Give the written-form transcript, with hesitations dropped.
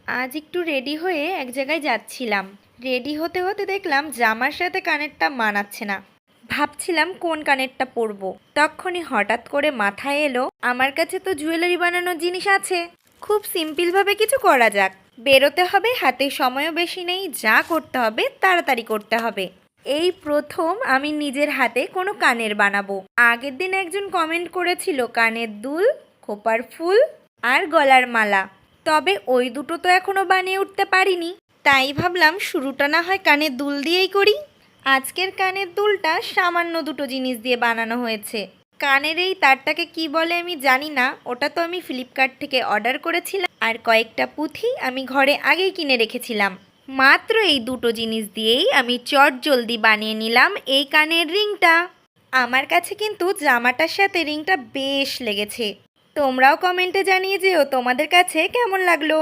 আজ একটু রেডি হয়ে এক জায়গায় যাচ্ছিলাম। রেডি হতে হতে দেখলাম জামার সাথে কানেরটা মানাচ্ছে না। ভাবছিলাম কোন কানেরটা পরবো, তখনই হঠাৎ করে মাথায় এলো আমার কাছে তো জুয়েলারি বানানোর জিনিস আছে। খুব সিম্পলভাবে কিছু করা যাক। বেরোতে হবে, হাতে সময়ও বেশি নেই, যা করতে হবে তাড়াতাড়ি করতে হবে। এই প্রথম আমি নিজের হাতে কোনো কানের বানাবো। আগের দিন একজন কমেন্ট করেছিল কানের দুল, খোপার ফুল আর গলার মালা, তবে ওই দুটো তো এখনো বানিয়ে উঠতে পারিনি। তাই ভাবলাম শুরুটা না হয় কানের দুল দিয়েই করি। আজকের কানের দুলটা সামান্য দুটো জিনিস দিয়ে বানানো হয়েছে। কানের এই তারটাকে কি বলে আমি জানি না, ওটা তো আমি ফ্লিপকার্ট থেকে অর্ডার করেছিলাম, আর কয়েকটা পুঁথি আমি ঘরে আগেই কিনে রেখেছিলাম। মাত্র এই দুটো জিনিস দিয়েই আমি চটজলদি বানিয়ে নিলাম এই কানের রিংটা। আমার কাছে কিন্তু জামাটার সাথে রিংটা বেশ লেগেছে। তোমরাও কমেন্টে জানিয়ে যেও তোমাদের কাছে কেমন লাগলো।